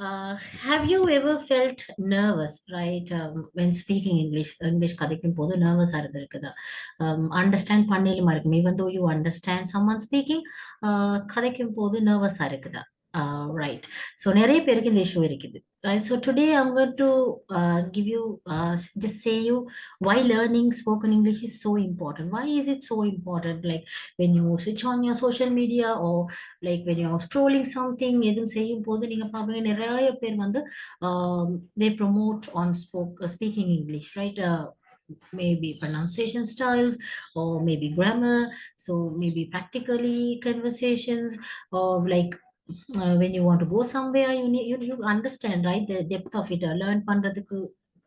Have you ever felt nervous, right? When speaking English கதைக்கும் போது nervous இருந்திருக்குதா? Understand பண்ணிலுமா இருக்கும். Even though you understand someone speaking, கதைக்கும் போது nervous இருக்குதா? Right. So நிறைய பேருக்கு இந்த issue இருக்குது. Right. So today I'm going to give you, just say you why learning spoken English is so important. Why is it so important? Like when you switch on your social media or like when you're scrolling something எதுவும் செய்யும் போது நீங்க பாப்பீங்க நிறைய பேர் வந்து they promote on speaking English, right? Maybe pronunciation styles or maybe grammar, so maybe practically conversations, or like when you want to go somewhere you understand, right, the depth of it. Learn பண்றதுக்கு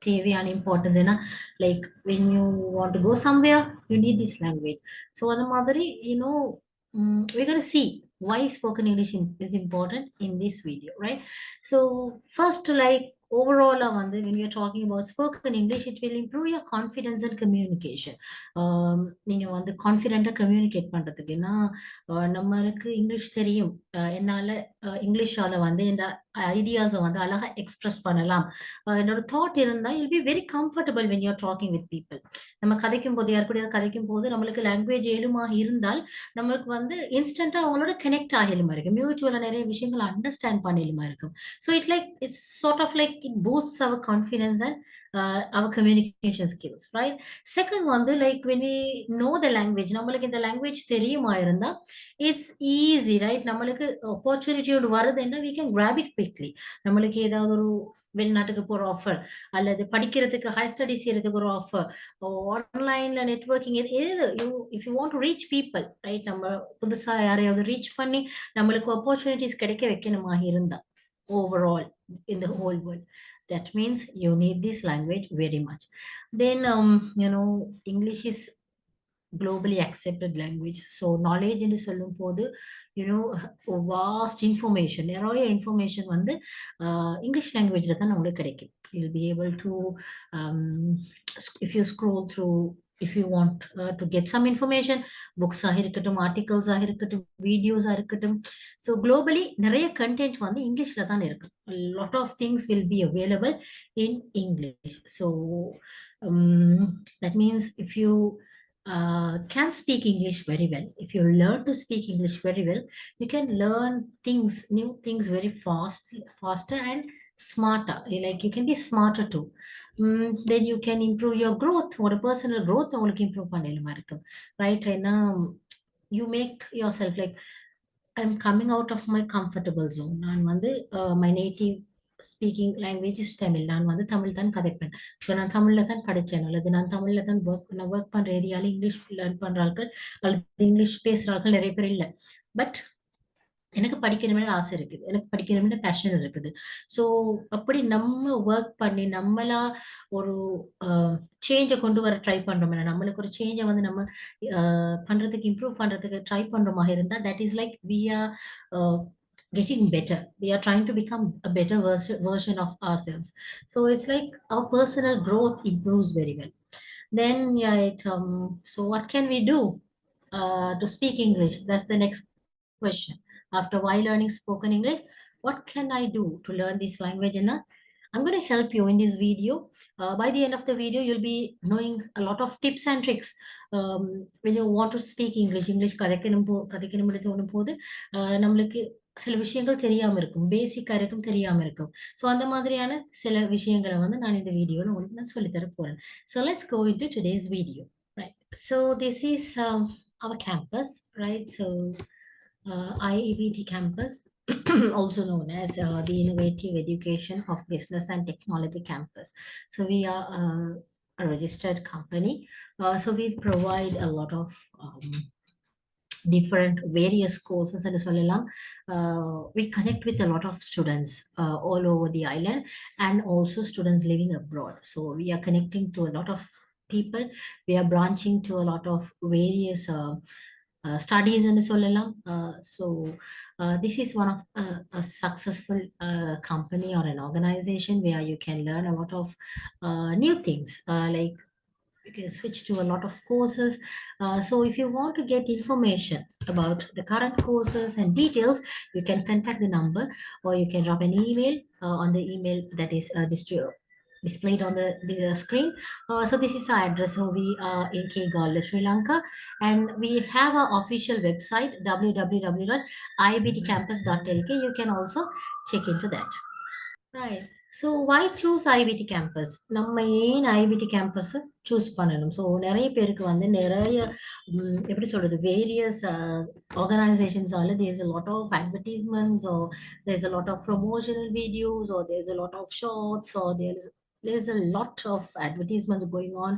தேவையான importance ஏன்னா like when you want to go somewhere you need this language. So அந்த மாதிரி we're going to see why spoken English is important in this video, right? So first, like overall when we are talking about spoken English, it will improve your confidence and communication. நீங்க வந்து கான்ஃபிடென்ட்டா communicate பண்றதுக்கு ஏன்னா நம்மளுக்கு English தெரியும், என்னால இங்கிலீஷால வந்து இந்த ஐடியாஸை வந்து அழகா எக்ஸ்பிரஸ் பண்ணலாம். என்னோட தாட் இருந்தா I'll be very comfortable when you're talking with people. நம்ம கதைக்கும் போது யார் கூட கதைக்கும் போது நம்மளுக்கு லாங்குவேஜ் ஏழுமாக இருந்தால் நம்மளுக்கு வந்து இன்ஸ்டன்டா அவங்களோட கனெக்ட் ஆகலுமா இருக்கும், மியூச்சுவலா நிறைய விஷயங்களை அண்டர்ஸ்டாண்ட் பண்ணலுமா இருக்கும். So it's sort of like it boosts our confidence and our communication skills, right? Second வந்து like when we know the language, நம்மளுக்கு இந்த லாங்குவேஜ் தெரியுமா இருந்தா இட்ஸ் ஈஸி, ரைட்? நம்மளுக்கு ஆப்பர்ச்சுனிட்டியோடு வருதுன்னா we can grab it quickly. நம்மளுக்கு ஏதாவது ஒரு வெளிநாட்டுக்கு போற ஆஃபர் அல்லது படிக்கிறதுக்கு ஹை ஸ்டடிஸ் செய்யறதுக்கு ஒரு ஆஃபர், ஆன்லைன்ல networking, if you want to reach people, right? நம்ம புதுசா யாரையாவது ரீச் பண்ணி நம்மளுக்கு ஆப்பர்ச்சுனிட்டிஸ் கிடைக்க வைக்கணுமா இருந்தா overall in the whole world, that means you need this language very much. Then English is globally accepted language. So knowledge என்று சொல்லும் போது vast information, நிறைய information வந்து இங்கிலீஷ் லாங்குவேஜ்ல தான் நம்மளுக்கு கிடைக்கும். You'll be able to, if you scroll through, if you want to get some information, books ஆக இருக்கட்டும், articles ஆக இருக்கட்டும், videos ஆக இருக்கட்டும், so globally நிறைய content வந்து இங்கிலீஷ்ல தான் இருக்கு. A lot of things will be available in English. So that means if you can speak English very well, if you learn to speak English very well, you can learn new things very faster and smarter. Like you can be smarter too. Then you can improve your growth, or a personal growth உங்களுக்கு improve பண்ணலுமா இருக்கும், right? ஏன்னா you make yourself like I'm coming out of my comfortable zone. நான் வந்து my native speaking language is Tamil. நான் வந்து தமிழ் தான் கதைப்பேன். So நான் தமிழ்ல தான் படித்தேன், அல்லது நான் தமிழ்ல தான் ஒர்க் பண்ற ஏரியால இங்கிலீஷ் லேர்ன் பண்ற ஆட்கள் அல்லது இங்கிலீஷ் பேசுற ஆட்கள் நிறைய பேர் இல்லை. பட் எனக்கு படிக்கணும்னு ஆசை இருக்குது, எனக்கு படிக்கணும்னு பேஷன் இருக்குது. ஸோ அப்படி நம்ம ஒர்க் பண்ணி நம்மளா ஒரு சேஞ்சை கொண்டு வர ட்ரை பண்றோம், நம்மளுக்கு ஒரு சேஞ்சை வந்து நம்ம பண்றதுக்கு இம்ப்ரூவ் பண்றதுக்கு ட்ரை பண்றோமாக இருந்தா that is like we are getting better. We are trying to become a better version of ourselves. So it's like our personal growth improves very well. Then so what can we do to speak English? That's the next question. After while learning spoken English, what can I do to learn this language? And I'm going to help you in this video. By the end of the video, you'll be knowing a lot of tips and tricks when you want to speak English. கதைக்கணும் தோணும் போது நம்மளுக்கு சில விஷயங்கள் தெரியாம இருக்கும், பேசிக்கா இருக்கும், தெரியாம இருக்கும். ஸோ அந்த மாதிரியான சில விஷயங்களை வந்து நான் இந்த வீடியோல உங்களுக்கு நான் சொல்லித்தர போறேன். So let's go into today's video, right? So this is our campus, right? So IEBT campus, also known as the Innovative Education of Business and Technology campus. So we are a registered company. So we provide a lot of different various courses and சொல்லலாம். We connect with a lot of students all over the island and also students living abroad. So we are connecting to a lot of people. We are branching to a lot of various studies and சொல்லலாம். So this is one of a successful company or an organization where you can learn a lot of new things, like You can switch to a lot of courses. So if you want to get information about the current courses and details, you can contact the number, or you can drop an email on the email that is displayed on the screen. So this is our address. So we are in Kegalle, Sri Lanka, and we have our official website www.ibtcampus.lk. You can also check into that. Right. So why choose IBT campus? நம்ம ஏன் IPT campus choose பண்ணணும்? So நிறைய பேருக்கு வந்து நிறைய எப்படி சொல்றது, various ஆர்கனைசேஷன்ஸால there's a lot of advertisements, or there's a lot of promotional videos, or there's a lot of shorts, or there's a lot of advertisements going on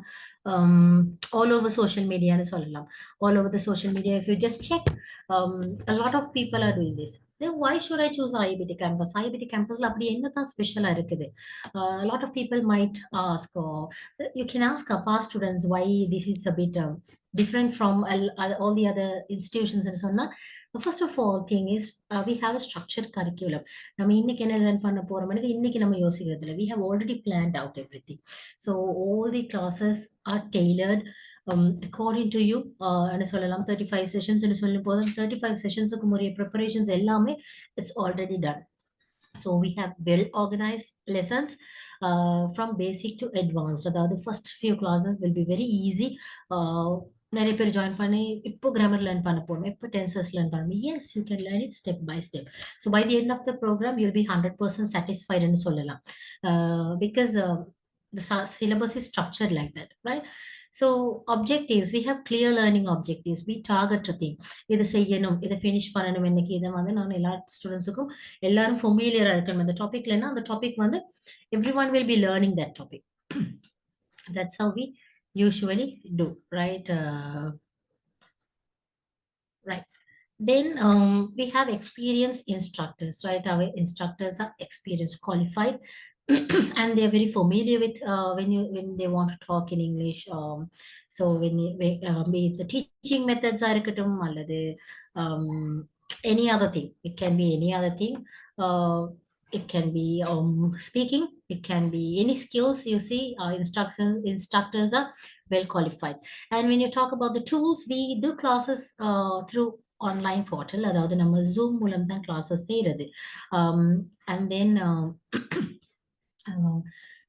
all over social media னு சொல்லலாம். All over the social media, if you just check, a lot of people are doing this. Then why should I choose IBT campus? IBT campusல அப்படி என்னதான் ஸ்பெஷலா இருக்குது? A lot of people might ask, or you can ask our past students why this is a bit different from all the other institutions and so on. The first of all thing is, we have a structured curriculum. நம்ம இன்னைக்கு என்ன learn பண்ண போறோம்னு இன்னைக்கு நம்ம யோசிக்கிறது இல்லை. We have already planned out everything. So all the classes are tailored according to you. என்ன சொல்லலாம், 35 sessions ன்னு சொல்லும் போது 35 sessionsக்கு உரிய preparations எல்லாமே it's already done. So we have well organized lessons from basic to advanced. அதாவது first few classes will be very easy. நிறைய பேர் ஜாயின் பண்ணி இப்போ கிராமர் லேர்ன் பண்ண போறோம், இப்போ டென்சஸ் லேர்ன் பண்ணணும். Yes, you can learn it step by step. So by the end of the programme you'll be 100% சாட்டிஸ்ஃபைடுன்னு சொல்லலாம். Because the syllabus is structured like that, right? So objectives, we have clear learning objectives. We target a thing. இதை செய்யணும், இதை finish பண்ணணும். இன்னைக்கு இதை வந்து நான் எல்லா ஸ்டூடெண்ட்ஸுக்கும் எல்லாரும் ஃபெமிலியரா இருக்கணும் அந்த டாபிக்லன்னா, அந்த டாபிக் வந்து everyone will be learning that topic. That's how we usually do, right? Right. Then we have experienced instructors, right? Our instructors are experienced, qualified, and they are very familiar with when they want to talk in English. So when be it the teaching methods are இருக்கட்டும், அல்லது any other thing. It can be any other thing. It can be speaking. It can be any skills. You see, our instructors are well qualified. And when you talk about the tools, we do classes through online portal. அதாவது நம்ம Zoom மூலம் தான் classes செய்யறது. And then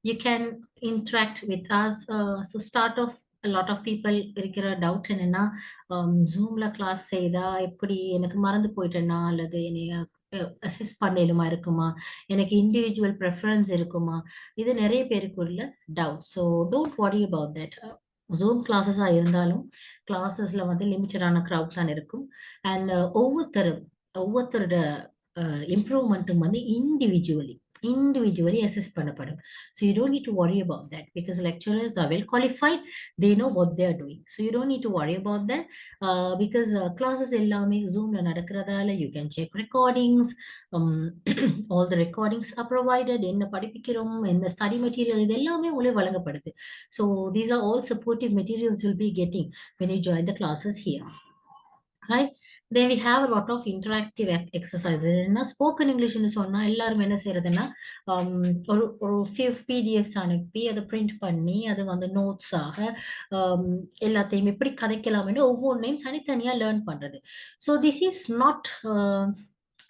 you can interact with us. So start off, a lot of people இருக்கிற doubt என்னன்னா, ஜூம்ல class செய்தா எப்படி எனக்கு மறந்து போயிட்டேன்னா, அல்லது என்னைய அசஸ் பண்ணலுமா இருக்குமா, எனக்கு இண்டிவிஜுவல் ப்ரெஃபரன்ஸ் இருக்குமா, இது நிறைய பேருக்கு உள்ள doubt. So don't worry about that. Zoom கிளாஸஸாக இருந்தாலும் கிளாஸஸில் வந்து லிமிட்டடான க்ரௌட் தான் இருக்கும். அண்ட் ஒவ்வொருத்தரோட இம்ப்ரூவ்மெண்ட்டும் வந்து individually assess பண்ணப்படும். So you don't need to worry about that, because lecturers are well qualified. They know what they are doing. So you don't need to worry about that, because classes எல்லாமே Zoomல நடக்கிறதால you can check recordings. All the recordings are provided. என்ன படிப்பிக்கிறோம், என்ன study material, இது எல்லாமே உங்களுக்கு வழங்கப்படுது. So these are all supportive materials you'll be getting when you join the classes here. Right? Then we have a lot of interactive exercises. என்ன spoken இங்கிலீஷ்னு சொன்னா எல்லாரும் என்ன செய்யறதுன்னா, ஒரு few PDFs அனுப்பி அதை பிரிண்ட் பண்ணி அது வந்து நோட்ஸாக எல்லாத்தையும் எப்படி கதைக்கலாம்னு ஒவ்வொன்றையும் தனித்தனியா லேர்ன் பண்றது. ஸோ திஸ் இஸ் நாட்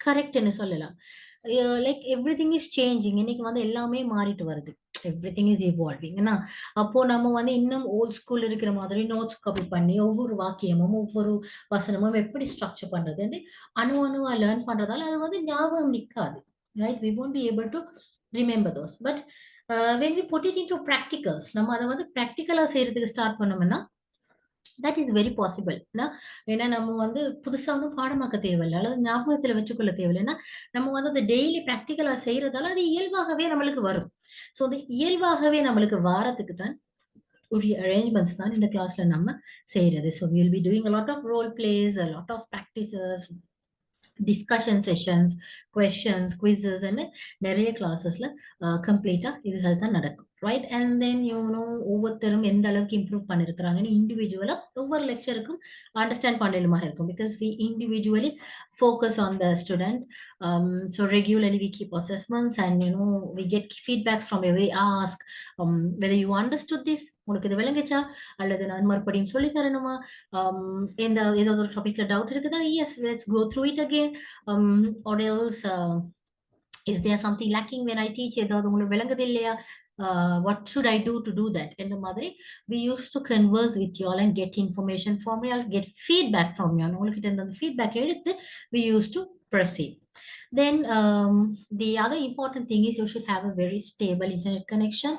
கரெக்ட்னு சொல்லலாம். Like every thing is changing. இன்னைக்கு வந்து எல்லாமே மாறிட்டு வருது. Everything is evolving. ஏன்னா அப்போ நம்ம வந்து இன்னும் ஓல்ட் ஸ்கூல் இருக்கிற மாதிரி நோட்ஸ் காப்பி பண்ணி ஒவ்வொரு வாக்கியமும் ஒவ்வொரு வசனமும் எப்படி ஸ்ட்ரக்சர் பண்றது அணுவா லேர்ன் பண்றதால அது வந்து ஞாபகம் நிற்காது. Right? We won't be able to remember those. But when we put it into practicals, நம்ம அதை வந்து ப்ராக்டிக்கலா செய்யறதுக்கு ஸ்டார்ட் பண்ணோம்னா that is very possible. ஏன்னா நம்ம வந்து புதுசா ஒன்றும் பாடமாக்க தேவையில்லை, அல்லது ஞாபகத்துல வச்சுக்கொள்ள தேவையில்லைன்னா நம்ம வந்து அதை டெய்லி ப்ராக்டிக்கலா செய்யறதால அது இயல்பாகவே நம்மளுக்கு வரும். ஸோ அது இயல்பாகவே நம்மளுக்கு வாரத்துக்கு தான் ஒரு அரேஞ்ச்மெண்ட்ஸ் தான் இந்த கிளாஸ்ல நம்ம செய்யறது. So will be doing a lot of role plays, a lot of practices, discussion sessions, questions, quizzes and நிறைய கிளாஸஸ்ல கம்ப்ளீட்டா இதுகள் தான் நடக்கும். ரைட் அண்ட் தென் ஒவ்வொருத்தரும் எந்த அளவுக்கு இம்ப்ரூவ் பண்ணிருக்கிறாங்கன்னு இண்டிவிஜுவலா ஒவ்வொரு லெக்சருக்கும் அண்டர்ஸ்டாண்ட் பண்ணலுமா இருக்கும். Because we individually focus on the student. So regularly we keep assessments and we get feedbacks from you. We ask whether you understood this, உங்களுக்கு இது விளங்குச்சா அல்லது நான் மறுபடியும் சொல்லி தரணுமா, இந்த ஏதாவது ஒரு டாபிக்ல டவுட் இருக்குதா, yes let's go through it again, or else is there something lacking when I teach, ஏதாவது உங்களுக்கு விளங்குது இல்லையா, what should I do to do that இந்த மாதிரி we used to converse with you all and get information from you all, get feedback from you all. உங்ககிட்ட இருந்த அந்த feedback எடுத்து we used to proceed. Then the other important thing is you should have a very stable internet connection,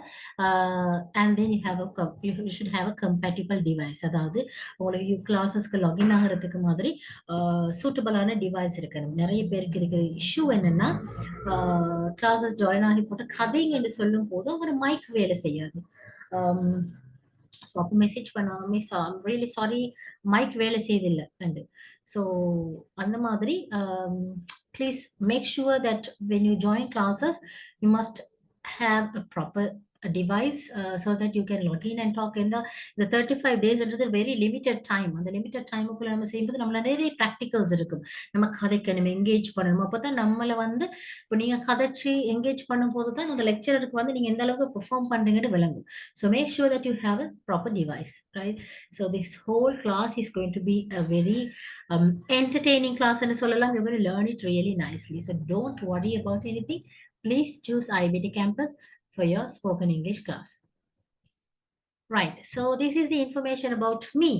and then you should have a compatible device. அதாவது உங்களுக்கு கிளாஸஸ்க்கு login ஆகிறதுக்கு மாதிரி சூட்டபிளான device இருக்கணும். நிறைய பேருக்கு இருக்கிற இஷ்யூ என்னன்னா, கிளாஸஸ் ஜாயின் ஆகி போட்டு கதைங்க என்று சொல்லும் போது அவங்களோட மைக் வேலை செய்யாது. ஸோ அப்போ மெசேஜ் பண்ணுவாங்க, miss I'm really sorry mic வேலை செய்தில்லை அண்டு. ஸோ அந்த மாதிரி please make sure that when you join classes, you must have a proper device so that you can log in and talk in the 35 days is a very limited time. அந்த limited time குள்ள நம்ம செய்யும்போது நம்மள நிறைய practicals இருக்கும். நம்ம கதைக்கணும், engage பண்ணணும். அப்பதான் நம்மள வந்து இப்போ நீங்க கதைச்சு எங்கேஜ் பண்ணும்போது தான் அந்த லெக்சரருக்கு வந்து நீங்க எந்த அளவுக்கு பெர்ஃபார்ம் பண்றீங்கன்னு விளங்கும். So make sure that you have a proper device, right? So this whole class is going to be a very entertaining class and சொல்லலாம். You're going to learn it really nicely. So don't worry about anything. Please choose IBT campus for your spoken English class. Right. So this is the information about me.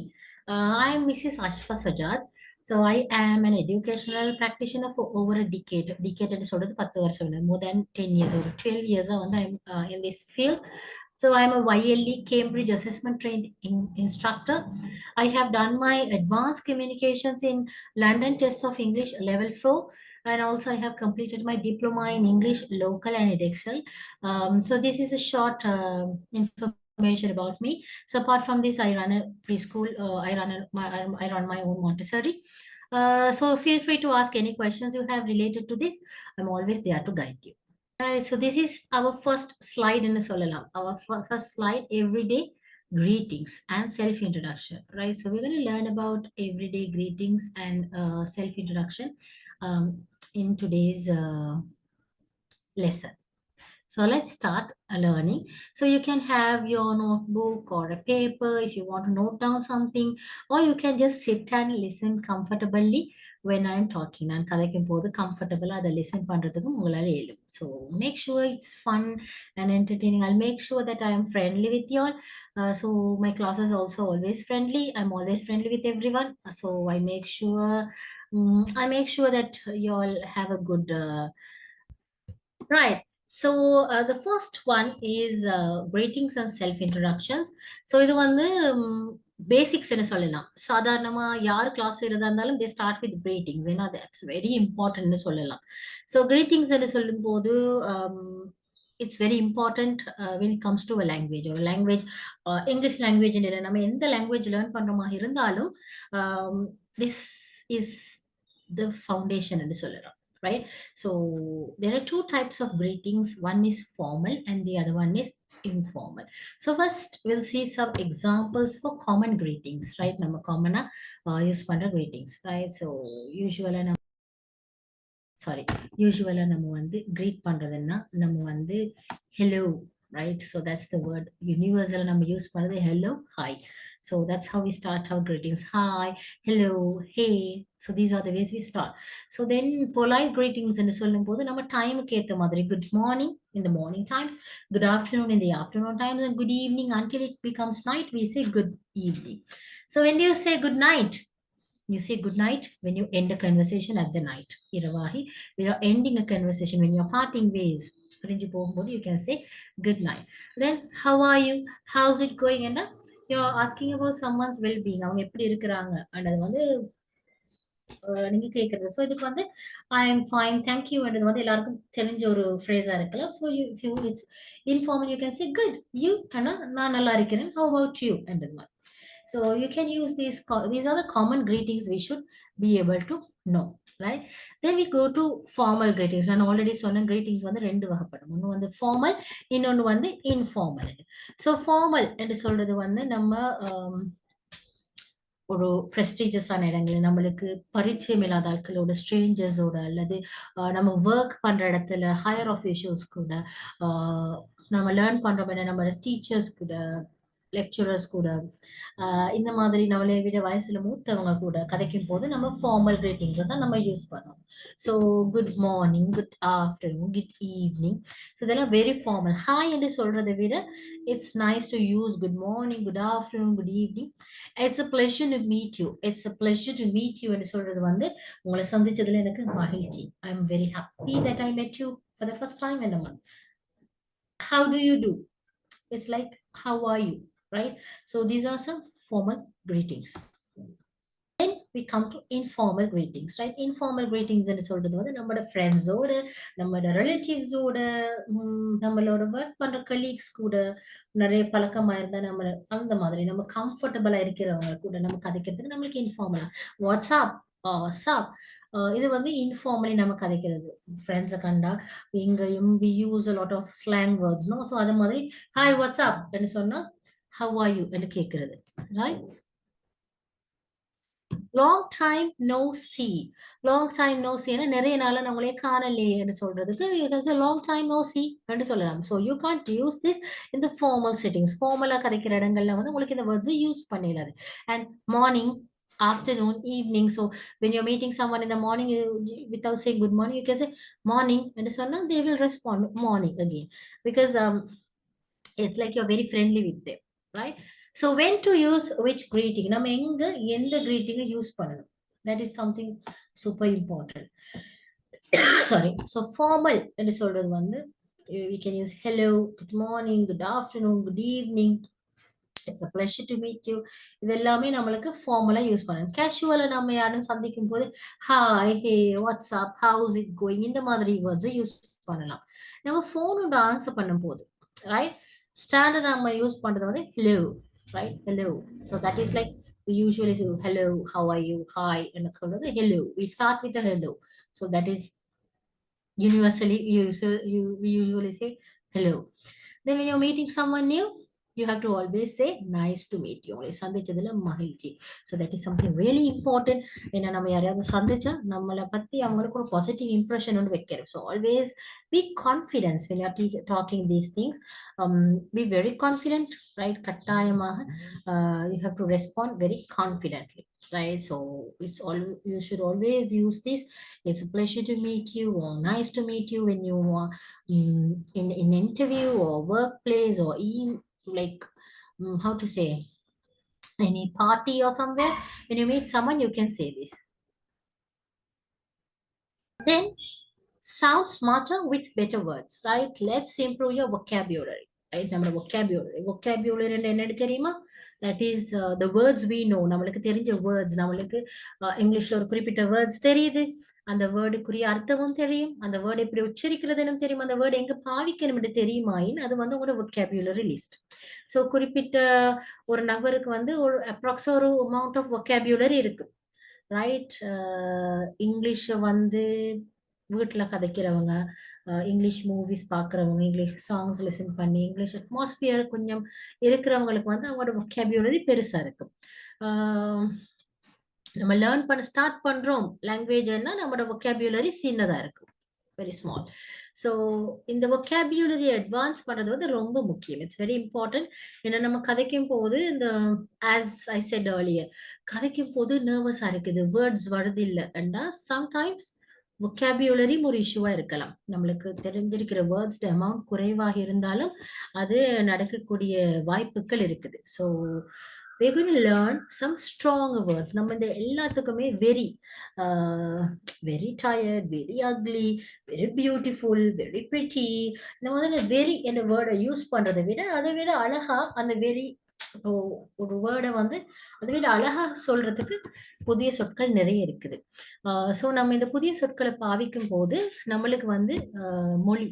I am Mrs. Ashfa Sajad. So I am an educational practitioner for over a decade. Decade is sort of more than 10 years or 12 years I'm in this field. So I'm a YLE Cambridge assessment trained instructor. I have done my advanced communications in London Test of English level 4. And also I have completed my diploma in English local and Edexcel. So this is a short information about me. So apart from this, I run a preschool. I run my own Montessori. So feel free to ask any questions you have related to this. I'm always there to guide you. Right, so this is our first slide in the Solalam. Our first slide, everyday greetings and self-introduction. Right, so we're going to learn about everyday greetings and self-introduction in today's lesson. So let's start learning. So you can have your notebook or a paper if you want to note down something, or you can just sit and listen comfortably when I'm talking. And கதைக்கும் போது comfortable அதை listen பண்றதுக்கும் உங்களால இயலும். So make sure it's fun and entertaining. I'll make sure that I am friendly with you all. So my class is also always friendly. I'm always friendly with everyone. So I make sure that you all have a good right. So the first one is greetings and self-introductions. So இது வந்து basics என்ன சொல்லலாம். சாதாரணமா யார் class செய்யறதா இருந்தாலும் they start with greetings. ஏன்னா that's very important சொல்லலாம். So greetings என்று சொல்லும் போது it's very important when it comes to a language or language English language இல்லை நம்ம எந்த language learn பண்றோமா இருந்தாலும் this is the foundation என்று சொல்லலாம். Right? So there are two types of greetings. One is formal and the other one is informal. So first we'll see some examples for common greetings, right? நம்ம common use பண்ற greetings, right? So usually நம்ம வந்து greet பண்றதுன்னா நம்ம வந்து hello, right? So that's the word universal நம்ம use பண்றது hello, hi. So that's how we start our greetings. Hi, hello, hey. So these are the ways we start. So then polite greetings என்று சொல்லும் போது நம்ம டைமுக்கு ஏத்த மாதிரி good morning in the morning times, good afternoon in the afternoon times, and good evening until it becomes night we say good evening. So when you say good night, you say good night when you end a conversation at the night. Iravahi, when you're ending a conversation, when you're parting ways, you can say good night. Then how are you? How's it going? And you're asking about someone's well-being. அவங்க எப்படி இருக்கிறாங்க and அது வந்து நீங்க கேக்குறது. So இதுக்கு வந்து I am fine thank you என்றது வந்து எல்லாருக்கும் தெரிஞ்ச ஒரு ஃப்ரேஸா இருக்கலாம். So if you it's informal you can say good you ஆனா நான் நல்லா இருக்கிறேன், ஹவ் அபவுட் யூ என்றது மாதிரி. So you can use these are the common greetings we should be able to No, right? Then we go to formal greetings. நான் already சொன்ன greetings வந்து ரெண்டு வகைப்படும். ஒன்று வந்து formal, இன்னொன்று வந்து informal. ஸோ formal என்று சொல்றது வந்து நம்ம ஒரு ப்ரெஸ்டீஜியஸான இடங்கள் நம்மளுக்கு பரிச்சயம் இல்லாத ஆட்களோட ஸ்ட்ரேஞ்சர்ஸோட அல்லது நம்ம ஒர்க் பண்ற இடத்துல ஹையர் ஆஃபீஷியல்ஸ் கூட நம்ம லேர்ன் பண்றோம் நம்ம டீச்சர்ஸ் கூட லெக்சரர்ஸ் கூட இந்த மாதிரி நம்மளை விட வயசுல மூத்தவங்க கூட கதைக்கும் போது நம்ம ஃபார்மல் கிரீட்டிங்ஸை தான் நம்ம யூஸ் பண்ணோம். So good morning, good afternoon, good evening. So இதெல்லாம் வெரி ஃபார்மல். ஹாய் என்று சொல்றதை விட it's nice to use good morning, good afternoon, good evening. It's a pleasure to meet you. It's a pleasure to meet you என்று சொல்றது வந்து உங்களை சந்திச்சதுல எனக்கு மகிழ்ச்சி. ஐ am very happy that I மெட் you for the first time in a month. How do you do? It's like, how are you? Right? So these are some formal greetings. Then we come to informal greetings, right? Informal greetings என்று சொல்றது வந்து நம்மளோட ஃப்ரெண்ட்ஸோட, நம்மளோட ரிலேட்டிவ்ஸோட, நம்மளோட work பண்ற colleagues கூட நிறைய பழக்கமா இருந்தா நம்ம அந்த மாதிரி நம்ம கம்ஃபர்டபுளா இருக்கிறவங்க கூட நம்ம கதைக்கிறதுக்கு நம்மளுக்கு இன்ஃபார்மலா வாட்ஸ்அப் வாட்ஸ்அப் இது வந்து இன்ஃபார்மலி நம்ம கதைக்கிறது. ஃப்ரெண்ட்ஸை கண்டா இங்கேயும் we use a lot of slang words no. So அது மாதிரி ஹாய் வாட்ஸ்அப் என்று சொன்னா ஹவ் ஆர் யூ என்று கேட்கிறது. Right? Long time no see. Long time no see நிறைய நாளா நம்மளே காணலையேன்னு சொல்றதுக்கு லாங் டைம் நோ சி என்று சொல்லலாம். So you can't use this இந்த ஃபார்மல் செட்டிங்ஸ். ஃபார்மலா கிடைக்கிற இடங்கள்ல வந்து உங்களுக்கு இந்த வேர்ட்ஸ் யூஸ் பண்ணிடாது. And morning, afternoon, evening. So when you're meeting someone in the morning, without saying good morning, you can say morning, and so on, they will respond morning again because it's like you're very friendly with them, right? So when to use which greeting? நம்ம எங்க எந்த greeting use பண்ணணும்? That is something super important. Sorry. So formal என்று சொல்றது வந்து we can use hello, good morning, good afternoon, good evening. It's a pleasure to meet you. இது எல்லாமே நம்மளுக்கு ஃபார்மலா யூஸ் பண்ணணும். கேஷுவலா நம்ம யாரும் சந்திக்கும் போது hi, hey, WhatsApp, how's it going இந்த மாதிரி வேர்ட்ஸை யூஸ் பண்ணலாம். நம்ம ஃபோனோட ஆன்சர் பண்ணும் போது ரைட் ஸ்டாண்டர்ட் நம்ம யூஸ் பண்றது வந்து hello, right? Hello. So that is like we usually say hello, how are you, hi என்ன சொல்றது hello. We start with the hello. So that is universally we usually say hello. Then when you're meeting someone new, you have to always say nice to meet you. உங்களை சந்திச்சதுல மகிழ்ச்சி. So that is something really important. ஏன்னா நம்ம யாரையாவது சந்திச்சா நம்மளை பத்தி அவங்களுக்கு ஒரு positive impression ஒன்று வைக்கிறோம். So always be confident when you are talking these things. Be very confident, right? கட்டாயமாக you have to respond very confidently, right? So it's all you should always use this. It's a pleasure to meet you or nice to meet you when you are in interview or workplace or like how to say any party or somewhere. When you meet someone, you can say this. Then sound smarter with better words, right? Let's improve your vocabulary, right? நம்ம vocabulary என்னன்னு தெரியுமா? That is the words we know. நம்மளுக்கு தெரிஞ்ச words, நம்மளுக்கு இங்கிலீஷ்ல ஒரு குறிப்பிட்ட words தெரியுது, அந்த வேர்டுக்குரிய அர்த்தமும் தெரியும், அந்த வேர்டு எப்படி உச்சரிக்கிறதுன்னு தெரியும், அந்த வேர்டு எங்க பாவிக்கணும் என்று தெரியுமாயின் அது வந்து உங்களோட vocabulary லிஸ்ட். ஸோ குறிப்பிட்ட ஒரு நபருக்கு வந்து ஒரு அப்ராக்ஸ் ஒரு அமௌண்ட் ஆஃப் vocabulary இருக்கு, ரைட்? இங்கிலீஷ் வந்து வீட்டில் கதைக்கிறவங்க, இங்கிலீஷ் மூவிஸ் பார்க்குறவங்க, இங்கிலீஷ் சாங்ஸ் லிசன் பண்ணி இங்கிலீஷ் அட்மாஸ்பியர் கொஞ்சம் இருக்கிறவங்களுக்கு வந்து அவங்களோட vocabulary பெருசா இருக்கும். நம்ம லேர்ன் பண்ண ஸ்டார்ட் பண்றோம் லாங்குவேஜ்னா நம்மளோட vocabulary சின்னதா இருக்கும், வெரி ஸ்மால். ஸோ இந்த vocabulary அட்வான்ஸ் பண்றது வந்து ரொம்ப முக்கியம். It's very important. ஏன்னா நம்ம கதைக்கும் போது இந்த ஆஸ் ஐ செட் ஏர்லியர் கதைக்கும் போது நர்வஸா இருக்குது, வேர்ட்ஸ் வருது இல்லைன்னா சம்டைம்ஸ் vocabulary ஒரு இஷ்யூவா இருக்கலாம். நம்மளுக்கு தெரிஞ்சிருக்கிற வேர்ட்ஸ் அமௌண்ட் குறைவாக இருந்தாலும் அது நடக்கக்கூடிய வாய்ப்புகள் இருக்குது. So we're going to learn some strong words. நம்ம இந்த எல்லாத்துக்குமே very very tired, very ugly, very beautiful, very pretty இந்த மாதிரி very என்ற வேர்டை யூஸ் பண்றதை விட அதை விட அழகா அந்த very ஒரு வேர்டை வந்து அதை விட அழகா சொல்றதுக்கு புதிய சொற்கள் நிறைய இருக்குது. ஸோ நம்ம இந்த புதிய சொற்களை பாவிக்கும் போது நம்மளுக்கு வந்து மொழி,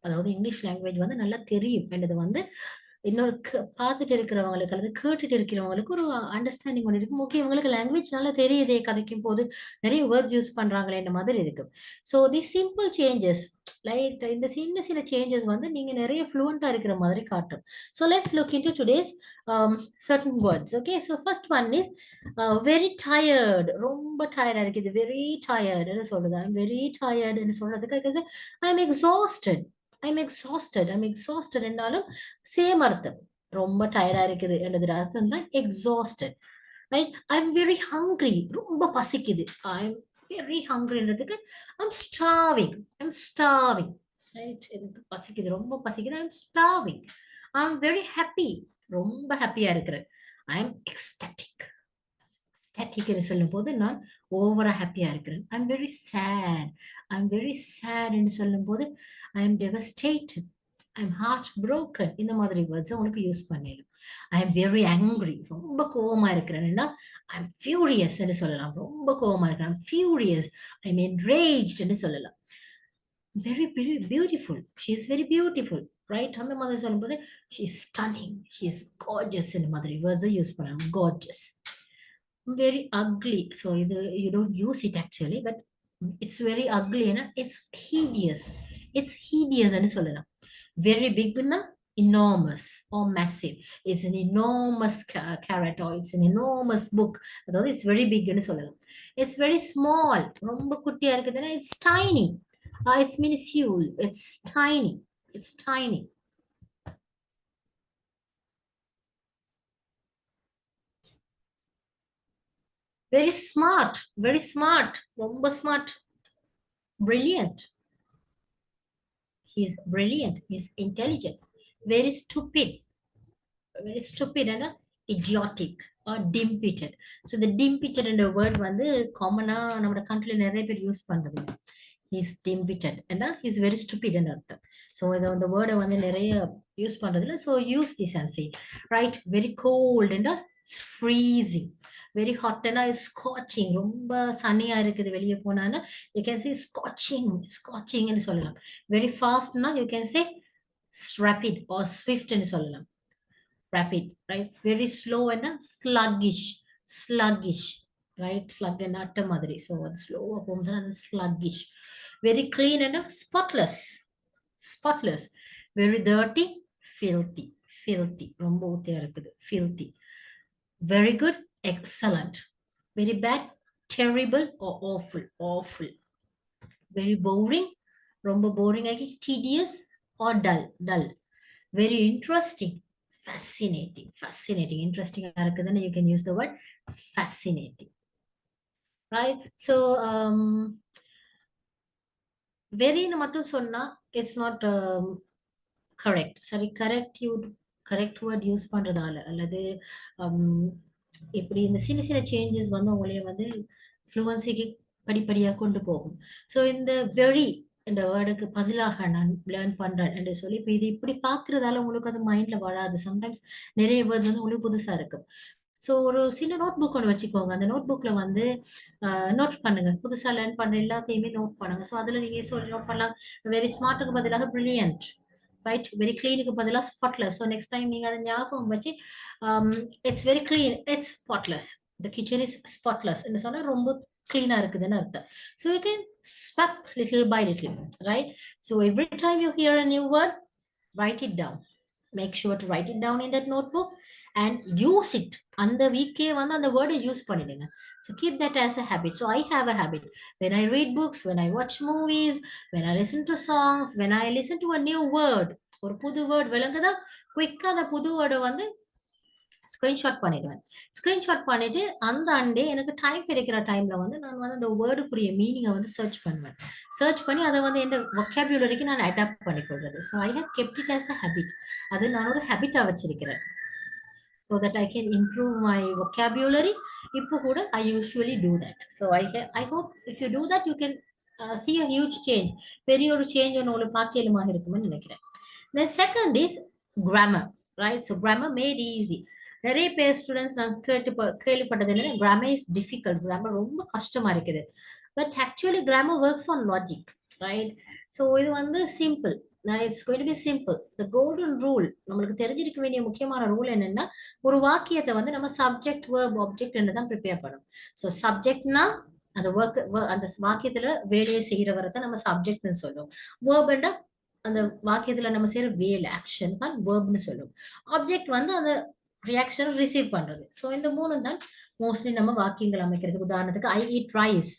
அதாவது இங்கிலீஷ் லாங்குவேஜ் வந்து நல்லா தெரியும் என்றது வந்து இன்னொரு பார்த்துட்டு இருக்கிறவங்களுக்கு அல்லது கேட்டுட்டு இருக்கிறவங்களுக்கு ஒரு அண்டர்ஸ்டாண்டிங் ஒன்று இருக்கும். ஓகே, இவங்களுக்கு லாங்குவேஜ் நல்லா தெரியுதே கதைக்கும் போது, நிறைய வேர்ட்ஸ் யூஸ் பண்றாங்களே இந்த மாதிரி இருக்கு. So the simple changes, like இந்த சின்ன சின்ன சேஞ்சஸ் வந்து நீங்க நிறைய ஃப்ளூவெண்டா இருக்கிற மாதிரி காட்டும். So let's look into today's certain words. Okay, so first one is very tired. ரொம்ப டயர்டா இருக்குது. வெரி டயர்டுன்னு சொல்றது. ஐம் வெரி டயர்டுன்னு சொல்றதுக்கு ஐம் எக்ஸாஸ்டட். ஐம் எக்ஸாஸ்டட் என்றாலும் சேம் அர்த்தம். ரொம்ப டயர்டா இருக்குது என்றது அர்த்தம் தான் exhausted. Right? I'm very hungry. ரொம்ப பசிக்குது. ஐம் வெரி ஹங்க்ரின்றதுக்கு I'm starving. I'm starving. Right? எனக்கு பசிக்குது, ரொம்ப பசிக்குது. I'm starving. I'm very happy. ரொம்ப ஹாப்பியா இருக்கிறேன். I'm ecstatic. எக்ஸ்டாட்டிக்னு சொல்லும் போது நான் ஓவரா ஹாப்பியா இருக்கிறேன். I'm very sad. I'm very சேட்னு சொல்லும் போது I'm devastated. I'm heart broken. இந்த மாதிரி வேர்ட்ஸ் உங்களுக்கு யூஸ் பண்ணிடலாம். I am very angry. ரொம்ப கோவமா இருக்கிறேன்னா ஐம் ஃபியூரியஸ்ன்னு சொல்லலாம். ரொம்ப கோவமா இருக்கிறேன். I'm furious. ஐம் என்ரேஜ்டுன்னு சொல்லலாம். Very very beautiful. She is very beautiful. Right? அந்த மாதிரி சொல்லும்போது she is stunning. She is Gorges. இந்த மாதிரி வேர்ட்ஸை யூஸ் பண்ணலாம். Gorges. Very ugly. So you don't use it actually, but it's very ugly and it's hideous. It's hideous ன்னு சொல்லலாம். Very big னா enormous or massive. It's an enormous carrot or it's an enormous book. அதாவது it's very big ன்னு சொல்லலாம். It's very small. ரொம்ப குட்டியா இருக்குதுன்னா it's tiny. It's minuscule. It's tiny. It's tiny. Very smart. Very smart. ரொம்ப smart. Brilliant. He's brilliant. He's intelligent. Very stupid. Very stupid and idiotic or dim-witted. So the dim-witted என்ற word வந்து காமனா நம்ம கண்ட்ரில நிறைய பேர் யூஸ் பண்றது. He's dim-witted and he's very stupid ன்னு அர்த்தம். So இந்த வேர்டை வந்து நிறைய யூஸ் பண்றதுல. So use this and say, right? Very cold and it's freezing. Very hot and it's scorching. ரொம்ப சனியா இருக்குது வெளியே போனான்னா you can say scorching. Scorching ன்னு சொல்லலாம். Very fast னா you can say rapid or swift ன்னு சொல்லலாம். Rapid, right? Very slow and sluggish. Sluggish, right? Slug and atta madri. So slow and sluggish. Very clean and spotless. Spotless. Very dirty. Filthy. Filthy. ரொம்ப ஊத்தியா இருக்குது. Filthy. Very good. Excellent. Very bad. Terrible or awful. Awful. Very boring. ரொம்ப boring ஆகி tedious or dull. Dull. Very interesting. Fascinating. Fascinating. Interesting. You can use the word fascinating. Right? So, very மட்டும் சொன்னா it's not correct. Sorry, correct word use பண்றதால அல்லது இப்படி இந்த சின்ன சின்ன சேஞ்சஸ் வந்து உங்களைய வந்து ஃப்ளூவன்சிக்கு படிப்படியா கொண்டு போகும். ஸோ இந்த வெரி இந்த வேர்டுக்கு பதிலாக நான் லேர்ன் பண்றேன் என்று சொல்லி இப்போ இது இப்படி பாக்குறதால உங்களுக்கு அது மைண்ட்ல வராது. சம்டைம்ஸ் நிறைய வேர்ட்ஸ் வந்து உங்களுக்கு புதுசா இருக்கும். ஸோ ஒரு சின்ன நோட் புக் ஒன்று வச்சுக்கோங்க. அந்த நோட் புக்ல வந்து நோட் பண்ணுங்க. புதுசா லேர்ன் பண்ற எல்லாத்தையுமே நோட் பண்ணுங்க. ஸோ அதுல நீங்க சொல்லி நோட் பண்ணலாம். வெரி ஸ்மார்ட்டுக்கு பதிலாக பிரில்லியன்ட். ரைட்? வெரி கிளீனுக்கு பதிலாக ஸ்பாட்லெஸ். ஸோ நெக்ஸ்ட் டைம் நீங்க அதை ஞாபகம் வச்சு it's very clean, it's spotless. The kitchen is spotless என்று சொன்னா ரொம்ப கிளீனா இருக்குதுன்னு அர்த்தம். So you can swap little by little, right? So every time you hear a new word, write it down. Make sure to write it down in that notebook and use it. அந்த வீக்கே வந்து அந்த வேர்டை use பண்ணிடுங்க. So keep that as a habit. So I have a habit. When I read books, when I watch movies, when I listen to songs, when I listen to a new word, ஒரு புது word விளங்குதா, குயிக்கா அந்த புது வேர்டை வந்து screenshot பண்ணிடுவேன். Screenshot பண்ணிட்டு அந்த அண்டே எனக்கு டைம் கிடைக்கிற டைம்ல வந்து நான் வந்து அந்த வேர்டுக்குரிய மீனிங்கை வந்து சர்ச் பண்ணுவேன். சர்ச் பண்ணி அதை வந்து என் வொக்காபுலரிக்கு நான் அடாப்ட் பண்ணிக்கொள்றது. So I have kept it as a habit. அது நான் ஒரு ஹேபிட்டா வச்சிருக்கிறேன். So that I can improve my vocabulary. இப்போ கூட I usually do that. So I hope if you do that, you can see a huge change. பெரிய ஒரு change ஒன்று உங்களுக்கு பார்க்கலுமாக இருக்கும்னு நினைக்கிறேன். Then second is grammar, right? So grammar made easy. நிறைய பேர் ஸ்டூடெண்ட்ஸ் நான் கேள்விப்பட்டது என்ன, grammar is difficult. grammar ரொம்ப கஷ்டமா இருக்குது. But actually grammar works on logic, right? So இது வந்து simple. It's going to be simple. The golden rule, நம்மளுக்கு தெரிஞ்சிருக்க வேண்டிய முக்கியமான ரூல் என்னன்னா, ஒரு வாக்கியத்தை வந்து நம்ம சப்ஜெக்ட் வேர்ப் ஆப்ஜெக்ட் தான் ப்ரிப்பேர் பண்ணணும். ஸோ சப்ஜெக்ட்னா அந்த ஒர்க், அந்த வாக்கியத்துல வேலையை செய்யறவரை தான் நம்ம சப்ஜெக்ட்னு சொல்லுவோம். வேர்ப்னா அந்த வாக்கியத்துல நம்ம செய்யற வேலை, ஆக்ஷன் தான் வேர்ப்னு சொல்லுவோம். ஆப்ஜெக்ட் வந்து அந்த ரியாக்ஷன் ரிசீவ் பண்றது. ஸோ இந்த மூணு தான் மோஸ்ட்லி நம்ம வாக்கியங்கள் அமைக்கிறது. உதாரணத்துக்கு I eat rice,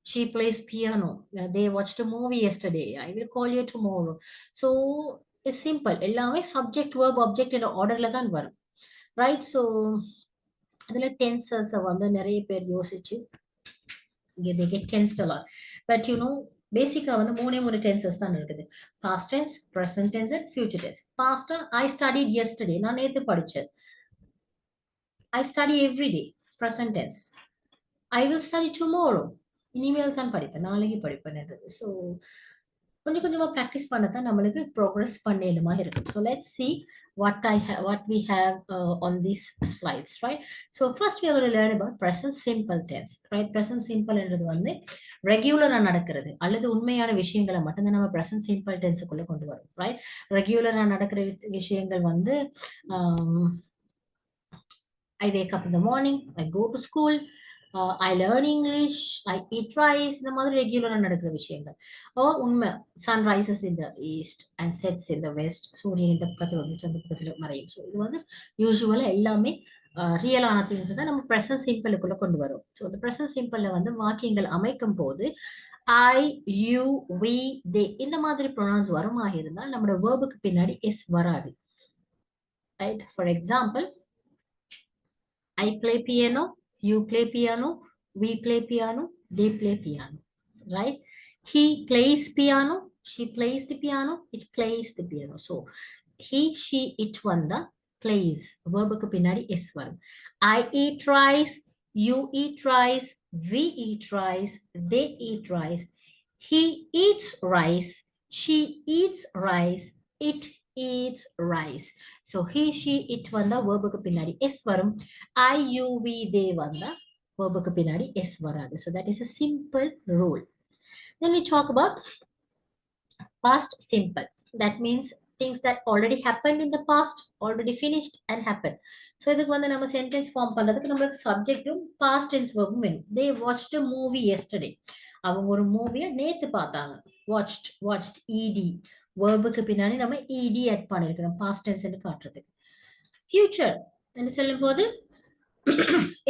she plays piano, they watched a movie yesterday, I will call you tomorrow. So it's simple. எல்லாமே சப்ஜெக்ட் வேர்ப் ஆப்ஜெக்ட் என்ற ஆர்டர்ல தான் வரும், ரைட்? ஸோ அதுல டென்சஸ் வந்து நிறைய பேர் யோசிச்சு they get tensed a lot. But you know, பேசிக்கா வந்து மூணு டென்சஸ் தான் இருக்குது. Past tense, present tense and future tense. Past I studied yesterday, நான் நேத்து படிச்சேன். I study every day, present tense. I will study tomorrow, இனிமேல் தான் படிப்பேன், நாளைக்கு படிப்பேன்ன்றது. ஸோ கொஞ்சம் கொஞ்சமா ப்ராக்டிஸ் பண்ணதான் நம்மளுக்கு ப்ரோக்ரஸ் பண்ணேனுமா இருக்கு. So let's see what we have on these slides, right? So first we are going to learn about present simple tense, right? Present simple என்றது வந்து ரெகுலரா நடக்கிறது அல்லது உண்மையான விஷயங்களை மட்டும்தான் நம்ம present simple tenseக்குள்ள கொண்டு வரோம், right? ரெகுலரா நடக்கிற விஷயங்கள் வந்து I wake up in the morning, I go to school, I learn English, I eat rice, இந்த மாதிரி ரெகுலரா நடக்கிற விஷயங்கள். உண்மை, sun rises in the east and sets in the west, சூரியன் இந்த பக்கத்தில் வந்து அந்த பக்கத்தில் மறையும். ஸோ இது வந்து யூஸ்வலா எல்லாமே ரியலான திங்ஸ் தான் நம்ம ப்ரெசன்ட் சிம்பிளுக்குள்ள கொண்டு வரும். ஸோ இந்த ப்ரெசன்ட் சிம்பிள்ல வந்து வாக்கியங்கள் அமைக்கும் போது ஐ, யூ, வி, தே இந்த மாதிரி ப்ரொனவுன்ஸ் வருமாக இருந்தால் நம்மளோட வேர்புக்கு பின்னாடி எஸ் வராது, right? For example, I play piano, you play piano, we play piano, they play piano, right? He plays piano, she plays the piano, it plays the piano. So, he, she, it vanda plays. Verb-க்கு பின்னாடி s வரும். I eat rice, you eat rice, we eat rice, they eat rice. He eats rice, she eats rice, it eats rice. So he, she, it வந்தா verb-க்கு பின்னாடி s வரும். I, you, we, they வந்தா verb-க்கு பின்னாடி s வராது. So that is a simple rule. Then we talk about past simple. That means things that already happened in the past, already finished and happened. So இதுக்கு வந்து நம்ம sentence form பண்றதுக்கு நம்மளுக்கு சப்ஜெக்டும் past tense verbும் வேணும். They watched a movie yesterday. அவங்க ஒரு மூவியை நேத்து பார்த்தாங்க. watched ed, verb-க்கு பின்னாடி நம்ம ed add பண்ணிருக்கோம் past tense ன்னு காட்டுறதுக்கு. future என்று சொல்லும் போது